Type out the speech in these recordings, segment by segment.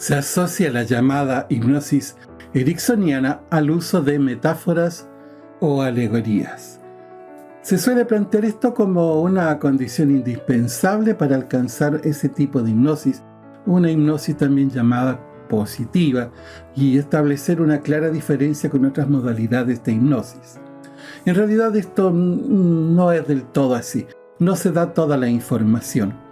Se asocia la llamada hipnosis ericksoniana al uso de metáforas o alegorías. Se suele plantear esto como una condición indispensable para alcanzar ese tipo de hipnosis, una hipnosis también llamada positiva, y establecer una clara diferencia con otras modalidades de hipnosis. En realidad esto no es del todo así, no se da toda la información.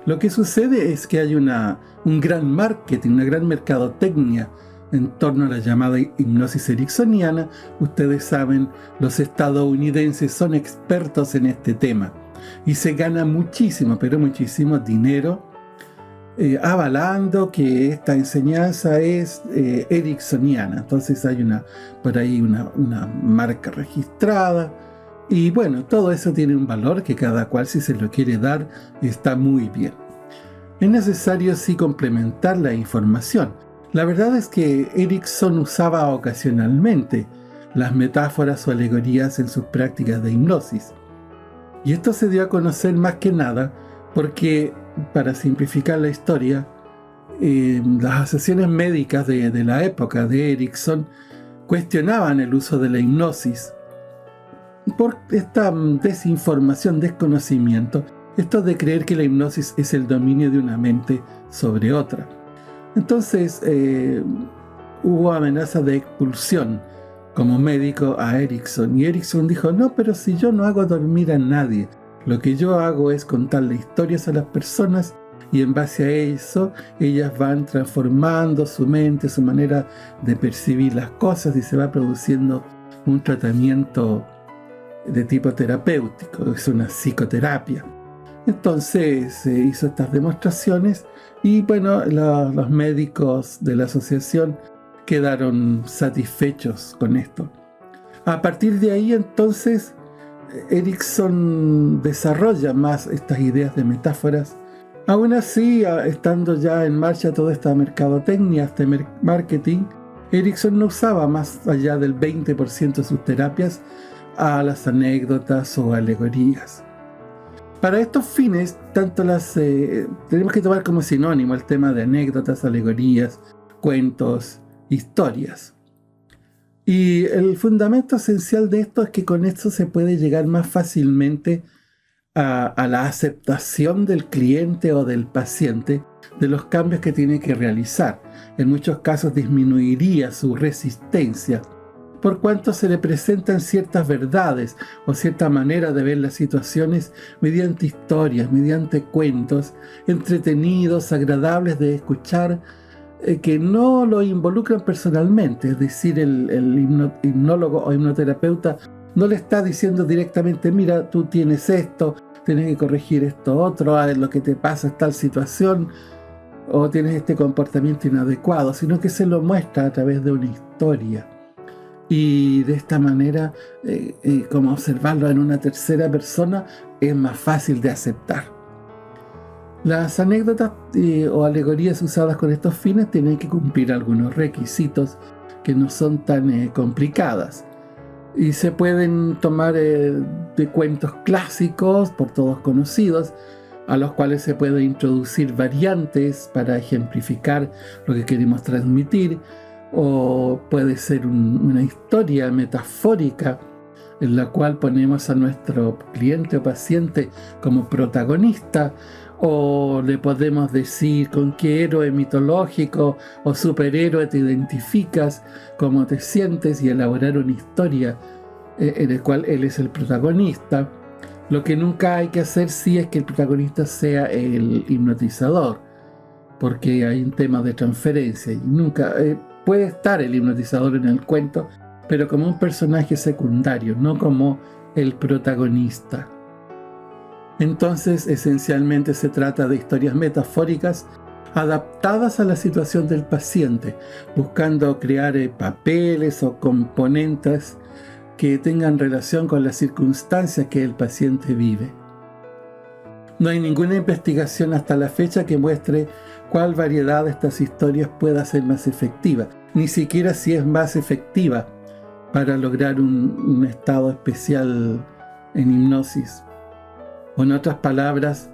Lo que sucede es que hay un gran marketing, una gran mercadotecnia en torno a la llamada hipnosis ericksoniana. Ustedes saben, los estadounidenses son expertos en este tema y se gana muchísimo, pero muchísimo dinero avalando que esta enseñanza es ericksoniana. Entonces hay por ahí una marca registrada y bueno, todo eso tiene un valor que cada cual, si se lo quiere dar, está muy bien. Es necesario sí complementar la información. La verdad es que Erickson usaba ocasionalmente las metáforas o alegorías en sus prácticas de hipnosis. Y esto se dio a conocer más que nada porque, para simplificar la historia, las asociaciones médicas de la época de Erickson cuestionaban el uso de la hipnosis por esta desinformación, desconocimiento, esto de creer que la hipnosis es el dominio de una mente sobre otra. Entonces hubo amenaza de expulsión como médico a Erickson, y Erickson dijo: no, pero si yo no hago dormir a nadie, lo que yo hago es contarle historias a las personas y en base a eso ellas van transformando su mente, su manera de percibir las cosas, y se va produciendo un tratamiento de tipo terapéutico, es una psicoterapia. Entonces se hizo estas demostraciones y bueno, los médicos de la asociación quedaron satisfechos con esto. A partir de ahí entonces Erickson desarrolla más estas ideas de metáforas. Aún así, estando ya en marcha toda esta mercadotecnia, este marketing, Erickson no usaba más allá del 20% de sus terapias a las anécdotas o alegorías. Para estos fines, tenemos que tomar como sinónimo el tema de anécdotas, alegorías, cuentos, historias. Y el fundamento esencial de esto es que con esto se puede llegar más fácilmente a la aceptación del cliente o del paciente de los cambios que tiene que realizar. En muchos casos disminuiría su resistencia, por cuanto se le presentan ciertas verdades o cierta manera de ver las situaciones mediante historias, mediante cuentos entretenidos, agradables de escuchar, que no lo involucran personalmente. Es decir, el hipnólogo o hipnoterapeuta no le está diciendo directamente: mira, tú tienes esto, tienes que corregir esto otro, lo que te pasa es tal situación, o tienes este comportamiento inadecuado, sino que se lo muestra a través de una historia. Y de esta manera, como observarlo en una tercera persona, es más fácil de aceptar. Las anécdotas o alegorías usadas con estos fines tienen que cumplir algunos requisitos que no son tan complicadas. Y se pueden tomar de cuentos clásicos, por todos conocidos, a los cuales se puede introducir variantes para ejemplificar lo que queremos transmitir, o puede ser una historia metafórica en la cual ponemos a nuestro cliente o paciente como protagonista, o le podemos decir con qué héroe mitológico o superhéroe te identificas, cómo te sientes, y elaborar una historia en la cual él es el protagonista. Lo que nunca hay que hacer sí es que el protagonista sea el hipnotizador, porque hay un tema de transferencia y nunca puede estar el hipnotizador en el cuento, pero como un personaje secundario, no como el protagonista. Entonces, esencialmente se trata de historias metafóricas adaptadas a la situación del paciente, buscando crear papeles o componentes que tengan relación con las circunstancias que el paciente vive. No hay ninguna investigación hasta la fecha que muestre cuál variedad de estas historias pueda ser más efectiva, ni siquiera si es más efectiva para lograr un estado especial en hipnosis. O en otras palabras,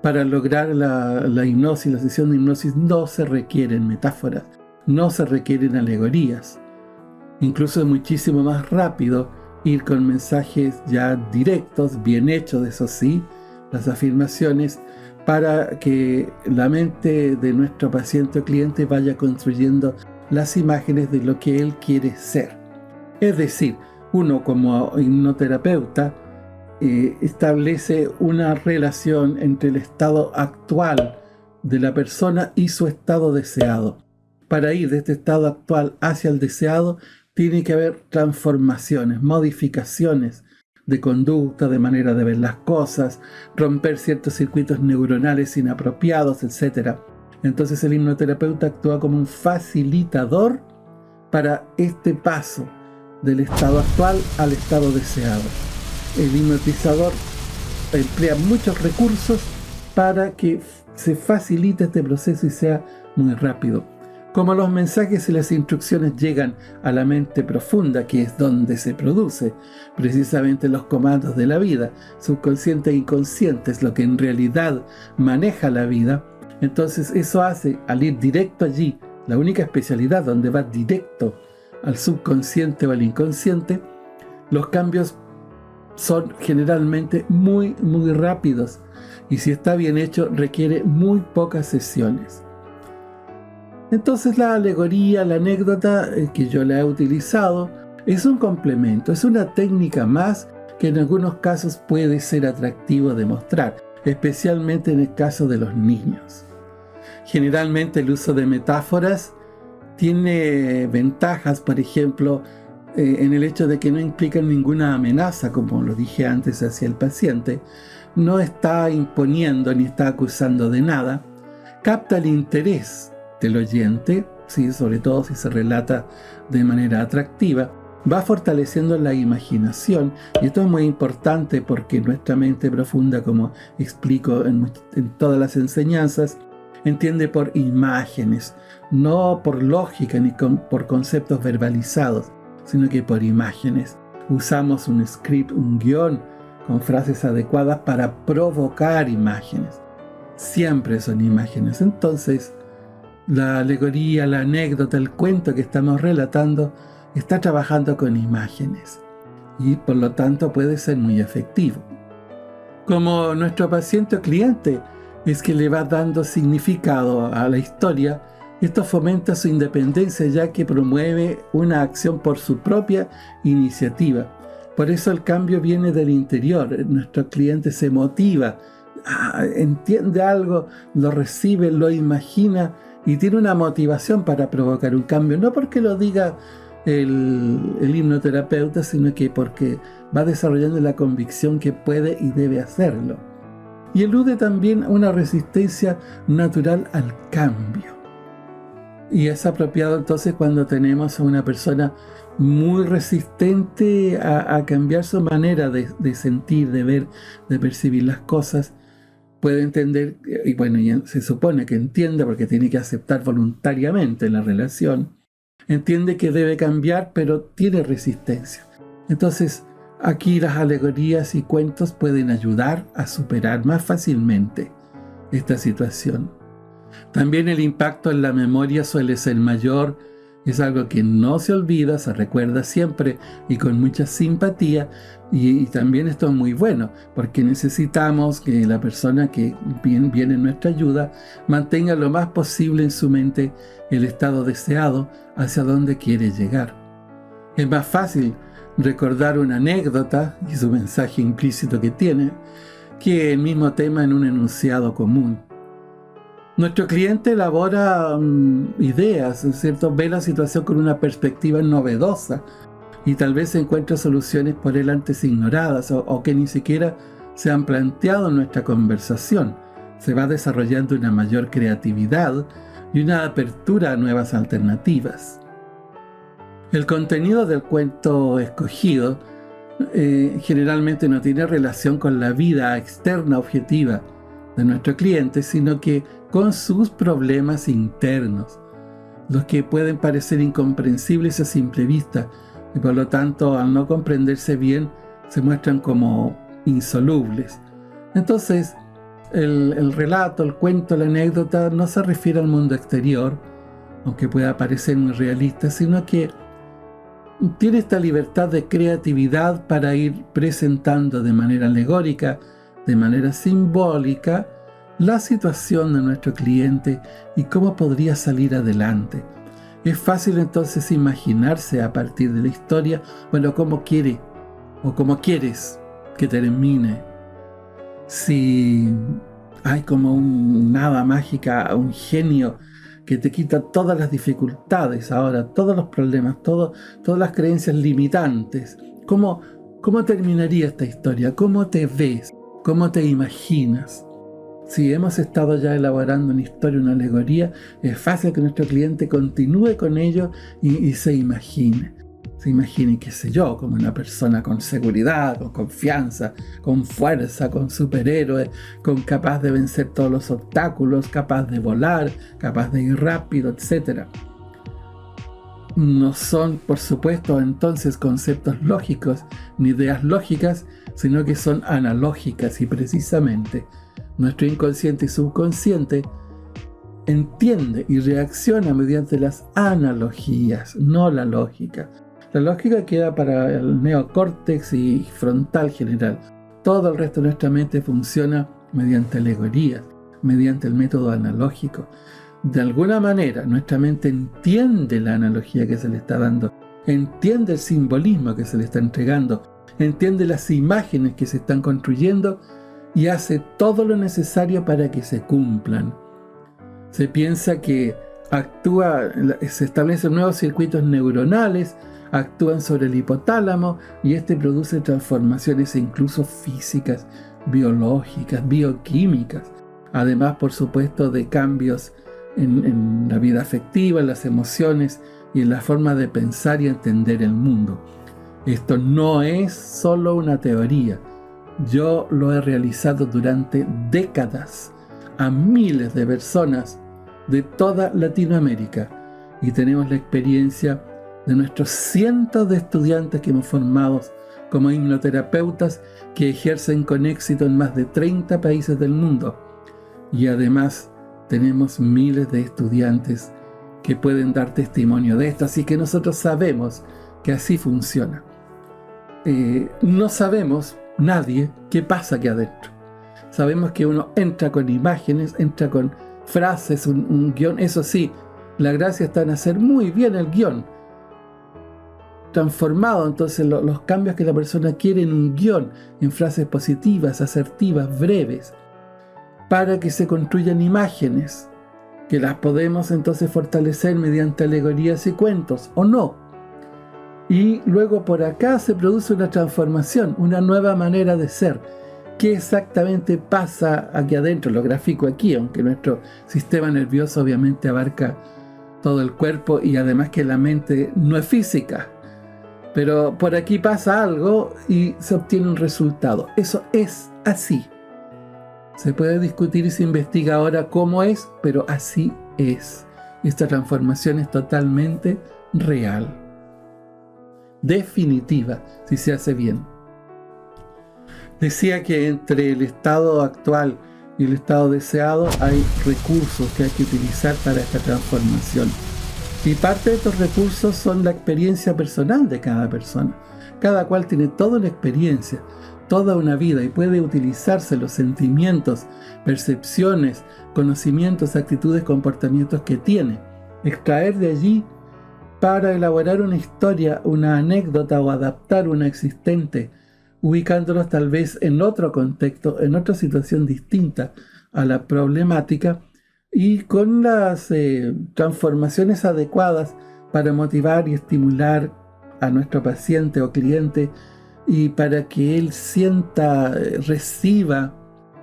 Para lograr la hipnosis, la sesión de hipnosis, no se requieren metáforas, no se requieren alegorías. Incluso es muchísimo más rápido ir con mensajes ya directos, bien hechos, eso sí, las afirmaciones, para que la mente de nuestro paciente o cliente vaya construyendo las imágenes de lo que él quiere ser. Es decir, uno como hipnoterapeuta establece una relación entre el estado actual de la persona y su estado deseado. Para ir de este estado actual hacia el deseado, tiene que haber transformaciones, modificaciones de conducta, de manera de ver las cosas, romper ciertos circuitos neuronales inapropiados, etc. Entonces el hipnoterapeuta actúa como un facilitador para este paso del estado actual al estado deseado. El hipnotizador emplea muchos recursos para que se facilite este proceso y sea muy rápido. Como los mensajes y las instrucciones llegan a la mente profunda, que es donde se produce precisamente los comandos de la vida, subconsciente e inconsciente, es lo que en realidad maneja la vida, entonces eso hace, al ir directo allí, la única especialidad donde va directo al subconsciente o al inconsciente, los cambios son generalmente muy rápidos, y si está bien hecho requiere muy pocas sesiones. Entonces la alegoría, la anécdota que yo la he utilizado, es un complemento, es una técnica más que en algunos casos puede ser atractivo de mostrar, especialmente en el caso de los niños. Generalmente el uso de metáforas tiene ventajas, por ejemplo, en el hecho de que no implican ninguna amenaza, como lo dije antes, hacia el paciente. No está imponiendo ni está acusando de nada. Capta el interés del oyente, ¿sí? Sobre todo si se relata de manera atractiva. Va fortaleciendo la imaginación, y esto es muy importante porque nuestra mente profunda, como explico en todas las enseñanzas, entiende por imágenes, no por lógica ni por conceptos verbalizados, sino que por imágenes. Usamos un script, un guión con frases adecuadas para provocar imágenes. Siempre son imágenes. Entonces, la alegoría, la anécdota, el cuento que estamos relatando está trabajando con imágenes y por lo tanto puede ser muy efectivo. Como nuestro paciente o cliente es que le va dando significado a la historia, esto fomenta su independencia, ya que promueve una acción por su propia iniciativa. Por eso el cambio viene del interior. Nuestro cliente se motiva, entiende algo, lo recibe, lo imagina y tiene una motivación para provocar un cambio. No porque lo diga el hipnoterapeuta, sino que porque va desarrollando la convicción que puede y debe hacerlo. Y elude también una resistencia natural al cambio. Y es apropiado entonces cuando tenemos a una persona muy resistente a cambiar su manera de sentir, de ver, de percibir las cosas. Puede entender, y bueno, se supone que entiende porque tiene que aceptar voluntariamente la relación. Entiende que debe cambiar, pero tiene resistencia. Entonces, aquí las alegorías y cuentos pueden ayudar a superar más fácilmente esta situación. También el impacto en la memoria suele ser mayor, es algo que no se olvida, se recuerda siempre y con mucha simpatía, y también esto es muy bueno, porque necesitamos que la persona que viene en nuestra ayuda mantenga lo más posible en su mente el estado deseado hacia donde quiere llegar. Es más fácil recordar una anécdota y su mensaje implícito que tiene, que el mismo tema en un enunciado común. Nuestro cliente elabora ideas, ¿cierto? Ve la situación con una perspectiva novedosa y tal vez encuentra soluciones por él antes ignoradas o que ni siquiera se han planteado en nuestra conversación. Se va desarrollando una mayor creatividad y una apertura a nuevas alternativas. El contenido del cuento escogido generalmente no tiene relación con la vida externa objetiva de nuestro cliente, sino que con sus problemas internos, los que pueden parecer incomprensibles a simple vista y por lo tanto al no comprenderse bien se muestran como insolubles. Entonces el relato, el cuento, la anécdota no se refiere al mundo exterior, aunque pueda parecer muy realista, sino que tiene esta libertad de creatividad para ir presentando de manera alegórica, de manera simbólica, la situación de nuestro cliente y cómo podría salir adelante. Es fácil entonces imaginarse a partir de la historia, bueno, cómo quiere o cómo quieres que termine. Si hay como una hada mágica, un genio que te quita todas las dificultades ahora, todos los problemas, todas las creencias limitantes. ¿Cómo terminaría esta historia? ¿Cómo te ves? ¿Cómo te imaginas? Si hemos estado ya elaborando una historia, una alegoría, es fácil que nuestro cliente continúe con ello y se imagine. Se imagine, qué sé yo, como una persona con seguridad, con confianza, con fuerza, con superhéroe, capaz de vencer todos los obstáculos, capaz de volar, capaz de ir rápido, etc. No son, por supuesto, entonces conceptos lógicos ni ideas lógicas, sino que son analógicas, y precisamente nuestro inconsciente y subconsciente entiende y reacciona mediante las analogías, no la lógica. La lógica queda para el neocórtex y frontal general. Todo el resto de nuestra mente funciona mediante alegorías, mediante el método analógico. De alguna manera, nuestra mente entiende la analogía que se le está dando, entiende el simbolismo que se le está entregando, entiende las imágenes que se están construyendo y hace todo lo necesario para que se cumplan. Se piensa que se establecen nuevos circuitos neuronales, actúan sobre el hipotálamo y este produce transformaciones incluso físicas, biológicas, bioquímicas, además por supuesto de cambios en la vida afectiva, en las emociones y en la forma de pensar y entender el mundo. Esto no es solo una teoría. Yo lo he realizado durante décadas a miles de personas de toda Latinoamérica y tenemos la experiencia de nuestros cientos de estudiantes que hemos formado como hipnoterapeutas que ejercen con éxito en más de 30 países del mundo. Y además tenemos miles de estudiantes que pueden dar testimonio de esto, así que nosotros sabemos que así funciona. No sabemos nadie qué pasa aquí adentro. Sabemos que uno entra con imágenes, entra con frases, un guión. Eso sí, la gracia está en hacer muy bien el guión transformado, entonces los cambios que la persona quiere en un guión, en frases positivas, asertivas, breves, para que se construyan imágenes que las podemos entonces fortalecer mediante alegorías y cuentos, o no. Y luego por acá se produce una transformación, una nueva manera de ser. ¿Qué exactamente pasa aquí adentro? Lo grafico aquí, aunque nuestro sistema nervioso obviamente abarca todo el cuerpo y además que la mente no es física. Pero por aquí pasa algo y se obtiene un resultado. Eso es así. Se puede discutir y se investiga ahora cómo es, pero así es. Esta transformación es totalmente real. Definitiva, si se hace bien. Decía que entre el estado actual y el estado deseado hay recursos que hay que utilizar para esta transformación. Y parte de estos recursos son la experiencia personal de cada persona. Cada cual tiene toda una experiencia, toda una vida y puede utilizarse los sentimientos, percepciones, conocimientos, actitudes, comportamientos que tiene, extraer de allí para elaborar una historia, una anécdota o adaptar una existente, ubicándolos tal vez en otro contexto, en otra situación distinta a la problemática y con las transformaciones adecuadas para motivar y estimular a nuestro paciente o cliente y para que él sienta, reciba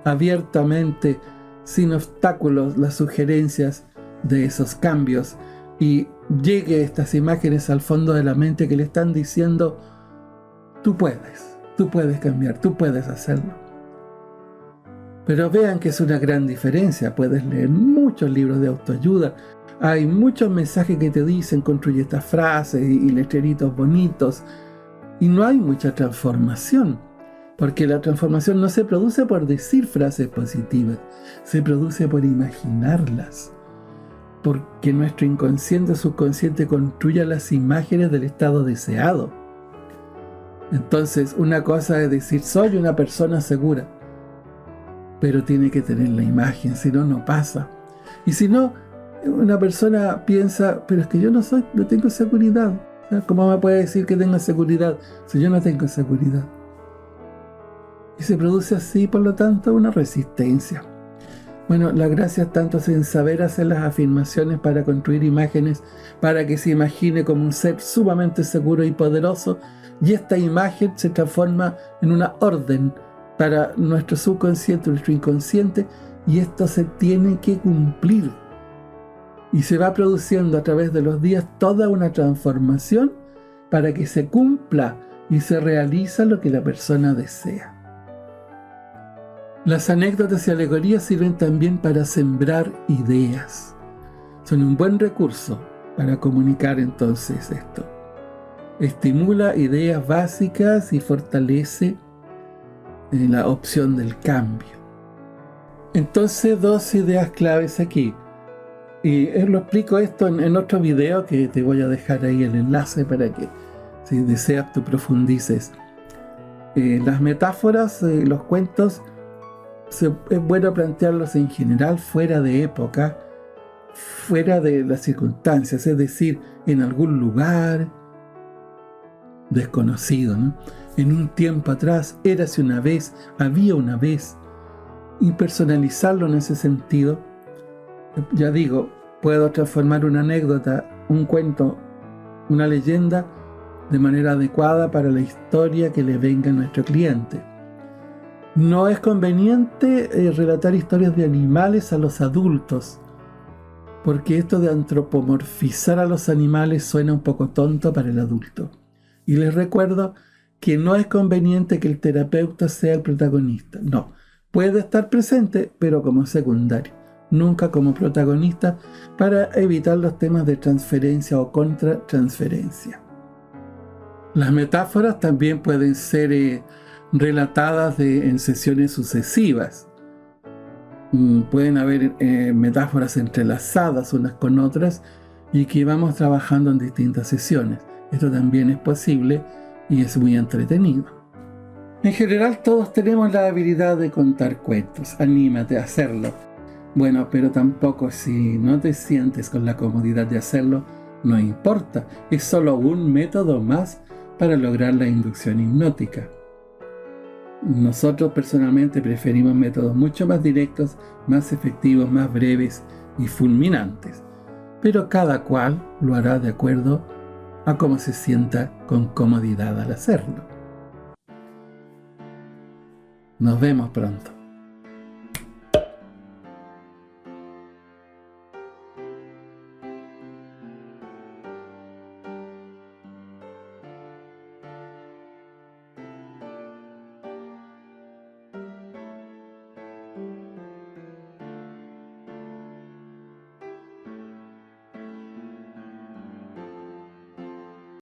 abiertamente, sin obstáculos, las sugerencias de esos cambios y llegue estas imágenes al fondo de la mente que le están diciendo: tú puedes cambiar, tú puedes hacerlo. Pero vean que es una gran diferencia. Puedes leer muchos libros de autoayuda, hay muchos mensajes que te dicen construye estas frases y letreritos bonitos y no hay mucha transformación. Porque la transformación no se produce por decir frases positivas, se produce por imaginarlas. Porque nuestro inconsciente o subconsciente construye las imágenes del estado deseado. Entonces, una cosa es decir, soy una persona segura, pero tiene que tener la imagen, si no, no pasa. Y si no, una persona piensa, pero es que yo no tengo seguridad. O sea, ¿cómo me puede decir que tengo seguridad si yo no tengo seguridad? Y se produce así, por lo tanto, una resistencia. Bueno, la gracia es tanto en saber hacer las afirmaciones para construir imágenes, para que se imagine como un ser sumamente seguro y poderoso, y esta imagen se transforma en una orden para nuestro subconsciente, nuestro inconsciente, y esto se tiene que cumplir. Y se va produciendo a través de los días toda una transformación para que se cumpla y se realiza lo que la persona desea. Las anécdotas y alegorías sirven también para sembrar ideas. Son un buen recurso para comunicar entonces esto. Estimula ideas básicas y fortalece la opción del cambio. Entonces, 2 ideas claves aquí. Y lo explico esto en otro video que te voy a dejar ahí el enlace para que, si deseas, tú profundices. Las metáforas, los cuentos, es bueno plantearlos en general fuera de época, fuera de las circunstancias, es decir, en algún lugar desconocido, ¿no? En un tiempo atrás, érase una vez, había una vez, y personalizarlo en ese sentido. Ya digo, puedo transformar una anécdota, un cuento, una leyenda de manera adecuada para la historia que le venga a nuestro cliente. No es conveniente relatar historias de animales a los adultos, porque esto de antropomorfizar a los animales suena un poco tonto para el adulto. Y les recuerdo que no es conveniente que el terapeuta sea el protagonista. No, puede estar presente, pero como secundario, nunca como protagonista, para evitar los temas de transferencia o contratransferencia. Las metáforas también pueden ser relatadas en sesiones sucesivas. Pueden haber metáforas entrelazadas unas con otras y que vamos trabajando en distintas sesiones. Esto también es posible y es muy entretenido. En general, todos tenemos la habilidad de contar cuentos. Anímate a hacerlo. Bueno, pero tampoco si no te sientes con la comodidad de hacerlo, no importa. Es solo un método más para lograr la inducción hipnótica. Nosotros personalmente preferimos métodos mucho más directos, más efectivos, más breves y fulminantes. Pero cada cual lo hará de acuerdo a cómo se sienta con comodidad al hacerlo. Nos vemos pronto.